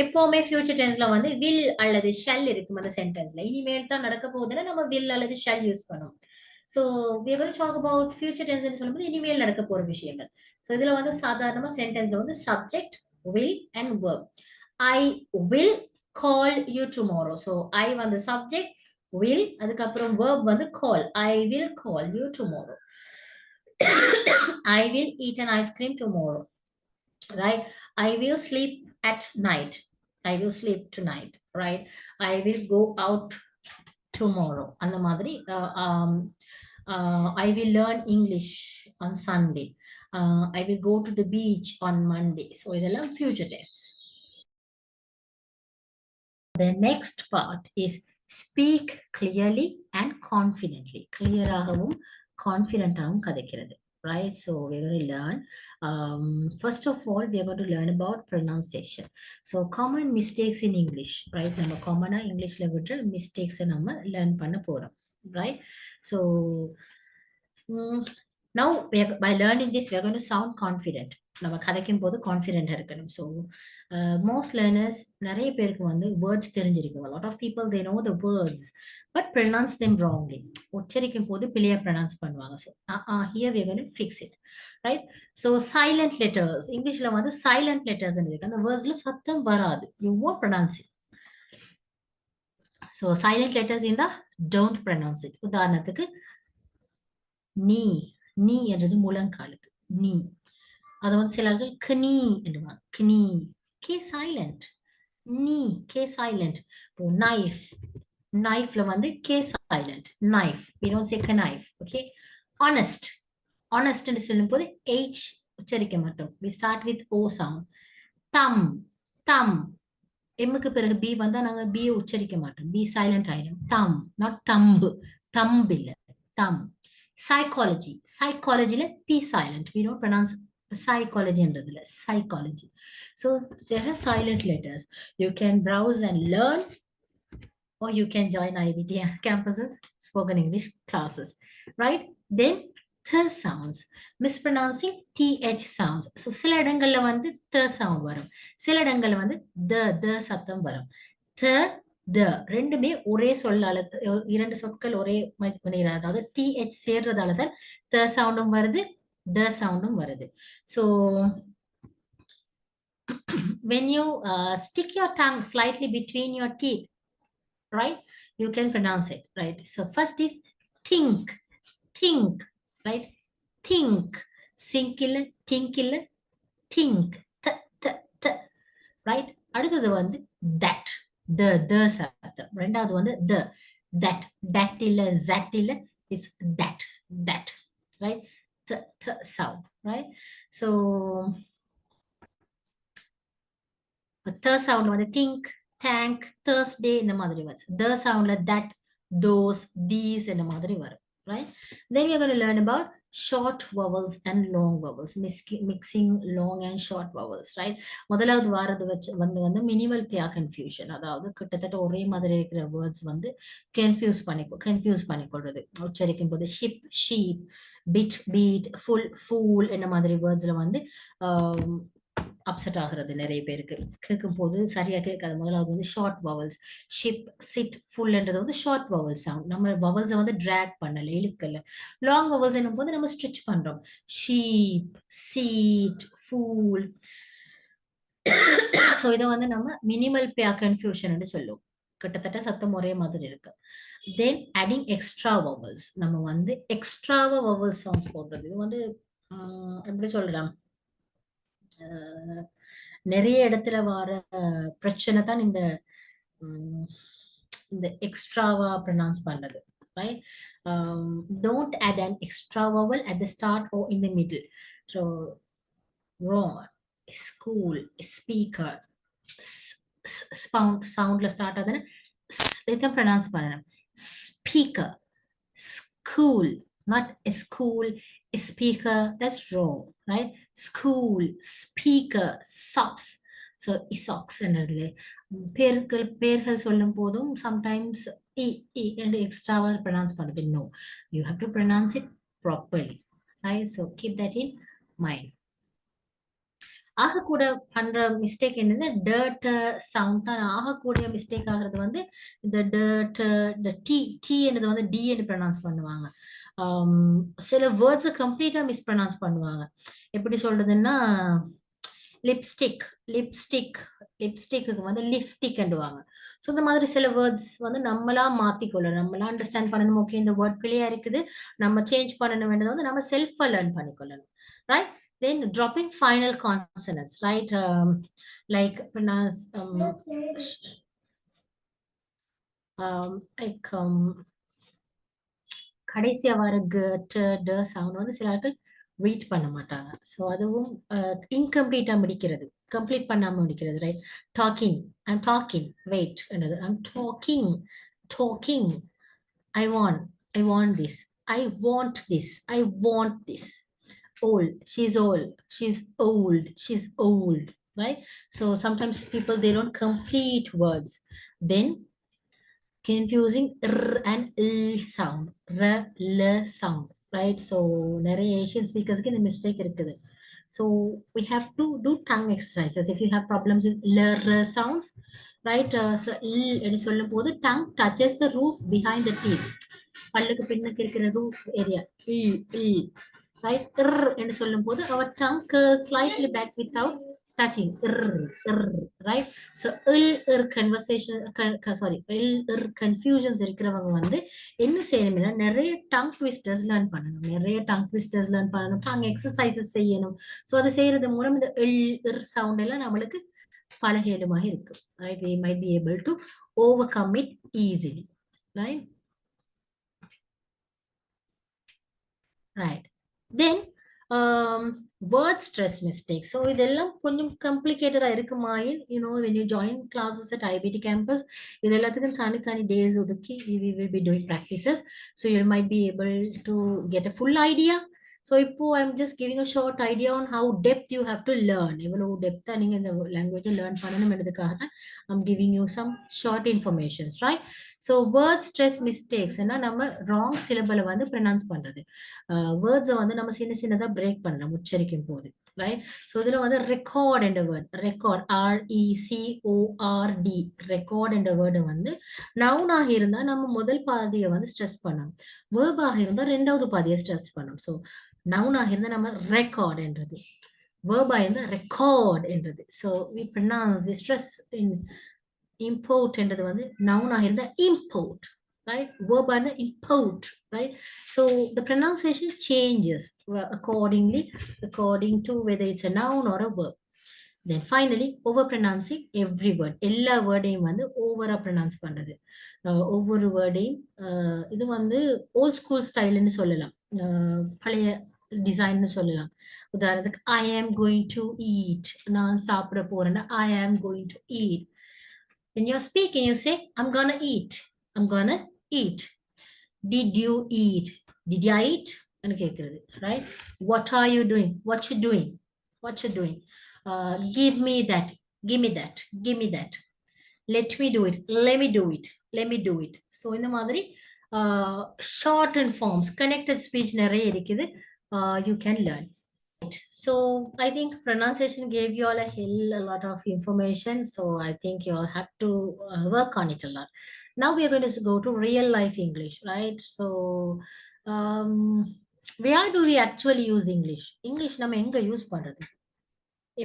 எப்பவுமே ஃபியூச்சர் டென்ஸ்ல வந்து வில் அல்லது ஷெல் இருக்கும் அந்த சென்டென்ஸ்ல. இனிமேல் தான் நடக்க போகுதுன்னா நம்ம வில் அல்லது ஷெல் யூஸ் பண்ணுவோம். So we are going to talk about future tense ன்னு சொல்லும்போது இனிமேல் நடக்க போற விஷயங்கள். ஸோ இதுல வந்து சாதாரணமா சென்டென்ஸ்ல வந்து subject, will and verb. I will call you tomorrow. So I வந்து சப்ஜெக்ட், will, அதுக்கப்புறம் verb வந்து call. I will call you tomorrow. I will eat an ice cream tomorrow, right? I will sleep at night. I will sleep tonight, right? I will go out tomorrow. அந்த மாதிரி I will learn English on Sunday. I will go to the beach on Monday. So இதெல்லாம் future tense. The next part is speak clearly and confidently. கிளியராகவும் கான்ஃபிடென்ட்டாகவும் கதைக்கிறது, right? So we're going to learn. First of all, we are going to learn about pronunciation. So common mistakes in English, right? நம்ம காமனா இங்கிலீஷ்ல விட்டு மிஸ்டேக்ஸை நம்ம learn பண்ண போறோம், right? So now by learning this, we are going to sound confident. நம்ம கதைக்கும் போது கான்ஃபிடென்ட்டா இருக்கணும். ஸோ மோஸ்ட் லேர்னர்ஸ் நிறைய பேருக்கு வந்து வேர்ட்ஸ் தெரிஞ்சிருக்கும். Lot of people they know the words but pronounce them wrongly. உச்சரிக்கும் போது பிள்ளையா ப்ரொனவுன்ஸ் பண்ணுவாங்க. So here we are going to fix it, right? So silent letters, இங்கிலீஷ்ல வந்து சைலண்ட் லெட்டர்ஸ் இருக்கு. அந்த வேர்ட்ஸ்ல சத்தம் வராது. You won't pronounce it. So silent letters in the don't pronounce it. உதாரணத்துக்கு நீ, நீ என்றது முழங்காலுக்கு நீ. அதை வந்து சிலர்கள் கனி என்றுவாங்க. கனி, கே சைலண்ட். நீ, கே சைலண்ட். இப்போ நைஃப், நைஃப்ல வந்து K silent. Knife, we don't say knife, okay? Honest, honest என்று சொல்லும் போது h உச்சரிக்க மாட்டோம். We start with o sound. thumb, thumb, எம்முக்கு பிறகு b வந்தா நாங்க b உச்சரிக்க மாட்டோம். b சைலண்ட் ஆயிடும். thumb, not thumb, thumb இல்ல, thumb. Psychology. Psychology le P silent. We don't pronounce psychology under the psychology. So there are silent letters. You can browse and learn, or you can join IBT campuses spoken English classes, right? Then th sounds, mispronouncing th sounds. So சில இடங்கள்ல வந்து th sound வரும், சில இடங்கள்ல வந்து the சத்தம் வரும். th the ரெண்டுமே ஒரே சொல்லால, இரண்டு சொற்கள் ஒரே மணிரா, அதாவது th சேர்றதால தான் th சவுண்டும் வருது, the சவுண்டும் வருது. So when you stick your tongue slightly between your teeth, right, you can pronounce it, right? So first is think, think, right? Think, sink illa, think illa, think, right? அடுத்தது வந்து that, the சத்தம். ரெண்டாவது வந்து that இல்ல zat இல்ல, it's that, right? The sound, right? So the sound வந்து think, thank, Thursday இந்த மாதிரி words. The soundல that, those, these இந்த மாதிரி வரும், right? Then we are going to learn about short vowels and long vowels, mixing long and short vowels, right? முதலாவது வாரது வந்து minimal pair confusion, அதாவது கிட்டத்தட்ட ஒரே மாதிரி இருக்கிற வேர்ட்ஸ் வந்து கன்ஃபியூஸ் பண்ணிக்கொள்றது. உச்சரிக்கும் போது ship, sheep, bit, beat, full, fool என்ன மாதிரி வேர்ட்ஸ்ல வந்து அப்செட் ஆகுறது நிறைய பேருக்கு. கேட்கும் போது சரியா கேட்காது. முதலாவது வந்து ஷார்ட் வவல்ஸ், ஷிப், சிட், ஃபுல்ன்றது வந்து ஷார்ட் வவல் சவுண்ட். நம்ம வவல்ஸை வந்து டிராக் பண்ணல, இழுக்கல. லாங் வவல்ஸ் என்னும் போது நம்ம ஸ்ட்ரிச் பண்றோம். Sheep, seat, pool. ஸோ இதை வந்து நம்ம மினிமல் பேர் கன்ஃபியூஷன் சொல்லுவோம். கிட்டத்தட்ட சத்தம் ஒரே மாதிரி இருக்கு. தென் adding எக்ஸ்ட்ரா வவல்ஸ், நம்ம வந்து எக்ஸ்ட்ராவா வவல் சவுண்ட்ஸ் போடுறது. இது வந்து எப்படி சொல்லலாம், நிறைய இடத்துல வர பிரச்சனை தான் இந்த எக்ஸ்ட்ராவா ப்ரொனவுன்ஸ் பண்ணது, right? Don't add an extra vowel at the start or in the middle. So wrong, school, speaker, soundல ஸ்டார்ட் ஆகுதுன்னா இதை ப்ரொனவுன்ஸ் பண்ணணும். Speaker, school, not a school, a speaker, that's wrong, right? School, speaker, socks. So socks என்னதுல பேர்கள் சொல்லும் போதும் sometimes and extra pronounce பண்ணுது. No, you have to pronounce it properly, right? So keep that in mind. ஆக கூட பண்ற mistake என்னது, dirt sound தான் ஆகக்கூடிய மிஸ்டேக் ஆகிறது. வந்து இந்த டர்ட், இந்த டி என்னது வந்து டி என்று ப்ரொனவுன்ஸ் பண்ணுவாங்க. சில வேர்ட்ஸ் கம்ப்ளீட்டா மிஸ் ப்ரொனவுன்ஸ் பண்ணுவாங்க. எப்படி சொல்றதுன்னா, லிப்ஸ்டிக்கு வந்து லிப்டிக் என்றுவாங்க. ஸோ இந்த மாதிரி சில வேர்ட்ஸ் வந்து நம்மளா மாத்திக்கொள்ளணும், நம்மளா அண்டர்ஸ்டாண்ட் பண்ணணும். ஓகே, இந்த வேர்ட் பிள்ளையா இருக்குது, நம்ம சேஞ்ச் பண்ணணும் வேண்டியது வந்து நம்ம செல்ஃபா லேர்ன் பண்ணிக்கொள்ளணும், right? Then dropping final consonants, right? Like pronounce like கடைசியா வர ட சவுண்ட் வந்து சில ஆட்கள் ரீட் பண்ண மாட்டாங்க. ஸோ அதுவும் இன்கம்ப்ளீட்டா முடிக்கிறது, கம்ப்ளீட் பண்ணாம முடிக்கிறது, right? Talking, I'm talking, wait என்னது, I'm talking, I want this, I want this. Old, she's old, right? So sometimes people, they don't complete words, then confusing r and l sound, l sound, right? So நிறைய Asian speakers க்கு இந்த mistake இருக்குது. So we have to do tongue exercises if you have problems with l sounds, right? So l சொல்லும் போது tongue touches the roof behind the teeth, பல்லுக்கு பின்னுக்கு இருக்கிற roof area, right? என்று சொல்லும் போது our tongue curls slightly back without touching, right? So confusions இருக்கிறவங்க வந்து என்ன செய்யணும்னா, நிறைய tongue twisters லேர்ன் பண்ணணும், tongue exercises செய்யணும். ஸோ அது செய்யறது மூலம் இந்த சவுண்ட் எல்லாம் நம்மளுக்கு பழகேலுமாக இருக்கு, right? We might be able to overcome it easily, right? Right. Then word stress mistakes. So இதெல்லாம் கொஞ்சம் complicated இருக்குமாயின், when you join classes at IBT campus, இது எல்லாத்துக்கும் தனி days ஒதுக்கி we will be doing practices. So you might be able to get a full idea. So இப்போ I'm just giving a short idea on how depth you have to learn. எவ்வளவு depth நீங்க இந்த language learn பண்ணணும்ன்றதுக்காக தான் I'm giving you some short informations, right? So word stress mistakes என்ன நம்ம wrong syllable வந்து pronounce பண்றது. வேர்ட்ஸை வந்து நம்ம சின்னதா பிரேக் பண்ணலாம் உச்சரிக்கும் போது, ரைட்? ஸோ இதுல வந்து ரெக்கார்ட் என்ற வேர்ட், ரெக்கார்ட் RECORD, ரெக்கார்ட் என்ற வேர்டு வந்து நவுனாக இருந்தா நம்ம முதல் பாதியை வந்து ஸ்ட்ரெஸ் பண்ணணும், வேர்பாக இருந்தா ரெண்டாவது பாதியை ஸ்ட்ரெஸ் பண்ணணும். ஸோ நவுனாக இருந்தா நம்ம ரெக்கார்ட் என்றது, வேர்பா இருந்தா ரெக்கார்ட் என்றது. So we pronounce we stress in import என்றது வந்து நவுனாக இருந்தா import, right? Verb and import, right? So the pronunciation changes accordingly, according to whether it's a noun or a verb. Then finally, over pronouncing every word. எல்லா வேர்டையும் வந்து ஓவரா pronounce பண்றது. ஒவ்வொரு வேர்டையும் இது வந்து ஓல்ட் ஸ்கூல் ஸ்டைல்னு சொல்லலாம், பழைய டிசைன்னு சொல்லலாம். உதாரணத்துக்கு I am going to eat, நான் சாப்பிட போறேன்னா I am going to eat. When you're speaking, you say, I'm gonna eat. I'm gonna eat. Did you eat? Did you eat? Right? What are you doing? What you doing? What you doing? Give me that. Give me that. Give me that. Let me do it. Let me do it. Let me do it. So in the மாதிரி shortened forms, connected speech நிறைய இருக்குது, you can learn. So I think pronunciation gave you all a lot of information. So I think you all have to work on it a lot. Now we are going to go to real life English, right? So um, where do we actually use English? English நம்ம எங்க use பண்றது?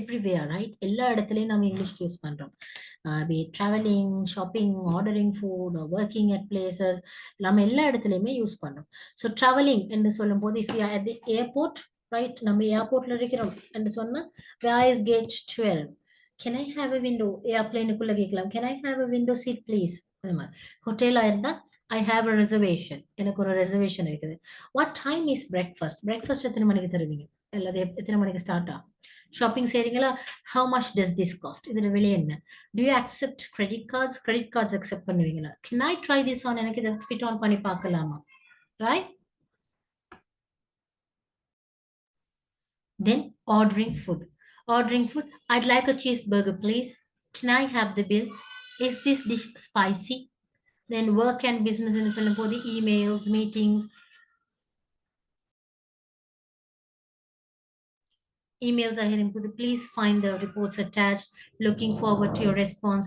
Everywhere, right? எல்லா இடத்துலயும் நம்ம English use பண்றோம். Be it traveling, shopping, ordering food, or working at places, நம்ம எல்லா இடத்துலயுமே யூஸ் பண்றோம். So traveling என்று சொல்லும் போது, if you are at the airport, right? நம்ம ஏர்போர்ட்ல இருக்கிறோம் என்று சொன்னா, where is gate 12? Can I have a window? ஏர்பிளேனுக்குள்ள கேட்கலாம். Can I have a window seat, please? ஹோட்டலா இருந்தா I have a reservation. எனக்கு ஒரு ரெசர்வேஷன் இருக்குது. What time is breakfast? Breakfast எத்தனை மணிக்கு தருவீங்க? அல்லது எத்தனை மணிக்கு ஸ்டார்ட் ஆகும்? ஷாப்பிங் செய்றீங்களா? How much does this cost? இதோட விலை என்ன? Do you accept credit cards? Credit cards accept பண்ணுவீங்களா? Can I try this on? எனக்கு இதை ஃபிட் ஆன் பண்ணி பார்க்கலாமா? Right? Then ordering food. Ordering food. I'd like a cheeseburger, please. Can I have the bill? Is this dish spicy? Then work and business ன்னு சொல்லும் போது emails, meetings. Emails are here input. Please find the reports attached. Looking forward to your response.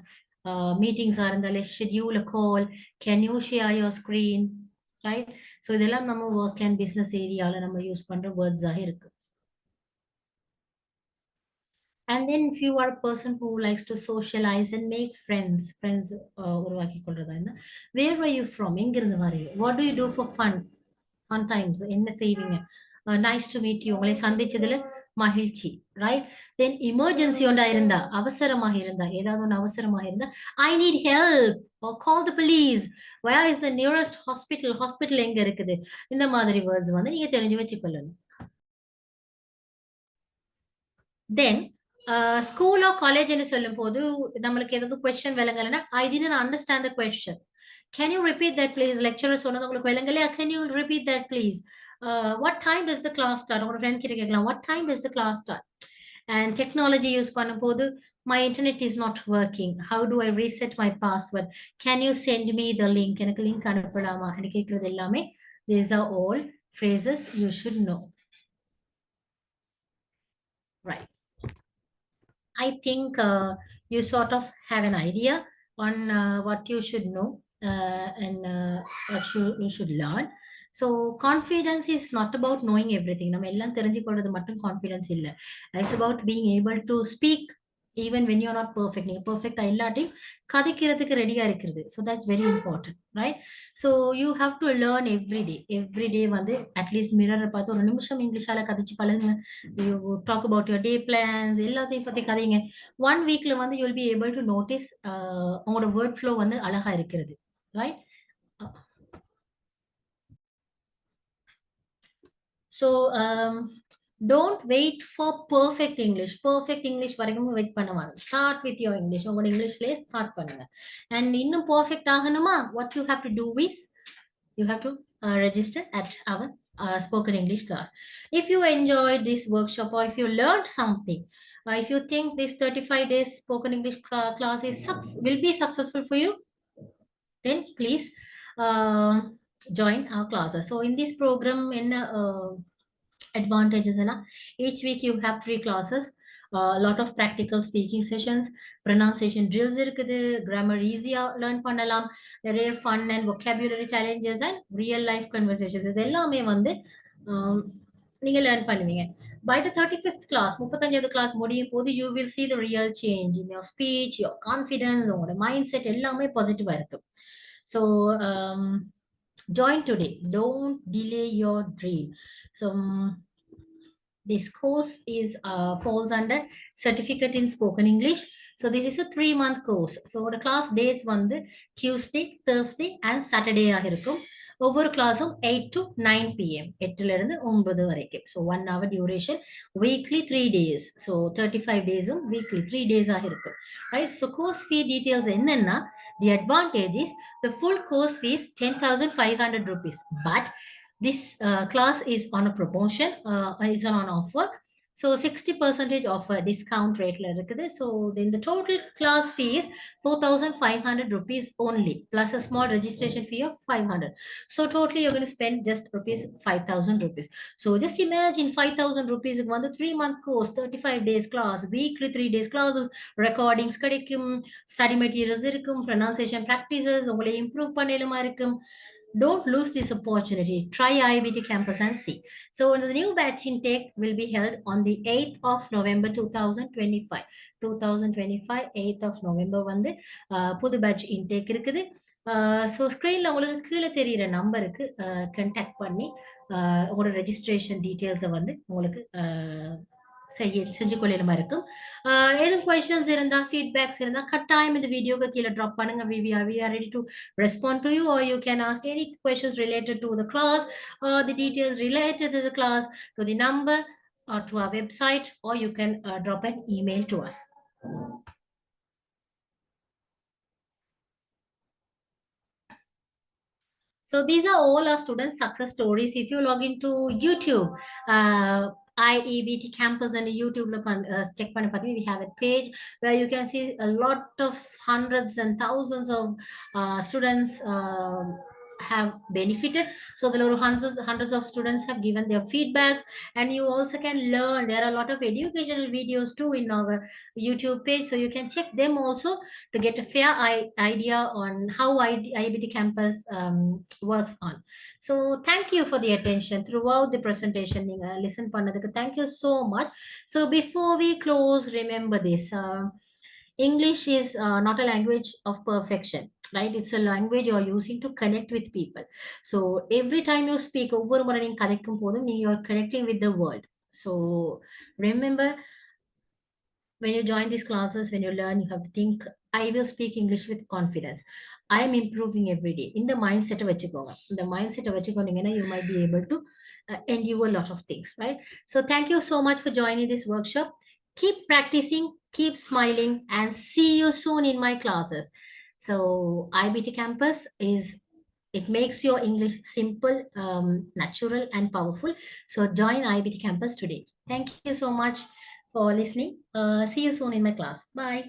Meetings are in the list. Schedule a call. Can you share your screen? Right? So இதெல்லாம் நம்ம work and business ஏரியால நம்ம use பண்ற words ஆக இருக்கு. And then if you are a person who likes to socialize and make friends உருவாக்கி கொள்றதா இருந்தா, where are you from? எங்க இருந்து வரீங்க? What do you do for fun times? என்ன செய்வீங்க? Nice to meet you. உங்களை சந்திச்சதுல மகிழ்ச்சி, right? Then emergency ஒன்றா இருந்தா, அவசரமாக இருந்தா, ஏதாவது ஒன்று அவசரமாக இருந்தா, I need help or call the police. Where is the nearest hospital? Hospital எங்க இருக்குது? இந்த மாதிரி words வந்து நீங்க தெரிஞ்சு வச்சுக்கொள்ளணும். Then ஸ்கூலோ காலேஜ்னு சொல்லும் போது நம்மளுக்கு ஏதாவது question விளங்கலைன்னா I didn't understand the question. Can you repeat that please? Lecturer சொன்னது உங்களுக்கு விளங்கலையா? Can you repeat that please? What time does the class start? உங்க ஃப்ரெண்ட் கிட்ட கேட்கலாம். What time does the class start? And technology use பண்ணும்போது my internet is not working. How do I reset my password? Can you send me the link? எனக்கு link அனுப்பலாமா? என்று கேட்கறது எல்லாமே these are all phrases you should know. Right. I think you sort of have an idea on what you should know and what you should learn. So confidence is not about knowing everything. நம்ம எல்லாம் தெரிஞ்சுக்கொள்றது மட்டும் confidence இல்ல. It's about being able to speak even when you're not perfect. நீங்க பெர்ஃபெக்ட்டா இல்லாட்டியும் கதைக்கிறதுக்கு ரெடியா இருக்கிறது. So that's very important, right? So you have to learn every day வந்து அட்லீஸ்ட் மிரரை பார்த்து ஒரு நிமிஷம் இங்கிலீஷால கதைச்சு பழகுங்க. You talk about your day plans, எல்லாத்தையும் பத்தி கதைங்க. 1 வீக்ல வந்து you'll be able to notice உங்களோட word flow வந்து அழகா இருக்கிறது, right? So Don't wait for perfect English. Perfect English வரைக்கும் வெயிட் பண்ண வேண்டாம். Start with your English. உங்களோட இங்கிலீஷ்லயே ஸ்டார்ட் பண்ணுங்க. And இன்னும் perfect ஆகணுமா, what you have to do is you have to register at our spoken English class. If you enjoyed this workshop or if you learned something, if you think this 35 days spoken English class is will be successful for you, then please uh, join our classes. So in this program, in advantages in each week you have 3 classes, a lot of practical speaking sessions, pronunciation drills இருக்குது, grammar easy-ஆ learn பண்ணலாம், நிறைய fun and vocabulary challenges and real life conversations, இது எல்லாமே வந்து நீங்க learn பண்ணுவீங்க. By the 35th class, 35வது class முடியும் போது you will see the real change in your speech, your confidence, உங்களோட mindset எல்லாமே பாசிட்டிவா இருக்கு. So join today. Don't delay your dream. So this course is falls under certificate in spoken English. So this is a 3-month course. So the class dates வந்து Tuesday, Thursday and Saturday ஆக இருக்கும். ஒவ்வொரு கிளாஸும் 8 to 9 p.m. 8ல இருந்து 9 வரைக்கும். So 1 hour duration, weekly 3 days. So 35 days-உம் weekly 3 days ஆக இருக்கும். Right? So course fee details என்னன்னா, the advantage is the full course fee is 10,500 rupees. But this class is on a promotion, is on offer. So 60% offer discount rate la இருக்குது. So then the total class fee is 4,500 rupees only, plus a small registration fee of 500. So totally you're going to spend just rupees 5,000 rupees. So just imagine 5,000 rupees on the 3-month course, 35 days class, weekly 3 days classes, recordings கிடைக்கும், study materials இருக்கும், pronunciation practices உங்களை improve பண்ணலுமா இருக்கும். Don't lose this opportunity. Try IBT campus and see. So the new batch intake will be held on the 8th of November 2025. 2025 8th of November வந்து புது batch intake இருக்குது. So ஸ்க்ரீனில் உங்களுக்கு கீழே தெரிகிற நம்பருக்கு கண்டாக்ட் பண்ணி உங்களோட ரெஜிஸ்ட்ரேஷன் டீட்டெயில்ஸை வந்து உங்களுக்கு செஞ்சு கொள்ளலுமா இருக்கும். எதுவும் கொஸ்டின்ஸ் இருந்தா, ஃபீட்பேக்ஸ் இருந்தா கட்டாயம் இந்த வீடியோக்கு கீழே ட்ராப் பண்ணுங்க. we are ready to respond to you, or you can ask any questions related to the class or the details related to the class to the number or to our website, or you can drop an email to us. So these are all our student success stories. If you log into YouTube, IEBT campus and YouTube, check we have a page where you can see a lot of hundreds and thousands of students have benefited. So there are hundreds of students have given their feedbacks, and you also can learn. There are a lot of educational videos too in our YouTube page, so you can check them also to get a fair idea on how IEBT campus works on. So thank you for the attention throughout the presentation. Listen பண்ணதுக்கு thank you so much. So before we close, remember this. English is not a language of perfection, right? It's a language you're using to connect with people. So every time you speak, ஒவ்வொரு முறை நீங்க கதைக்கும் போதும் you're connecting with the world. So remember, when you join these classes, when you learn, you have to think, I will speak English with confidence. I am improving every day. In the mindset வச்சுக்கோங்க. இந்த mindset வச்சுக்கோனீங்கன்னா you might be able to endure a lot of things, right? So thank you so much for joining this workshop. Keep practicing, keep smiling, and see you soon in my classes. So IBT campus it makes your English simple, natural, and powerful. So join IBT campus today. Thank you so much for listening. See you soon in my class. Bye.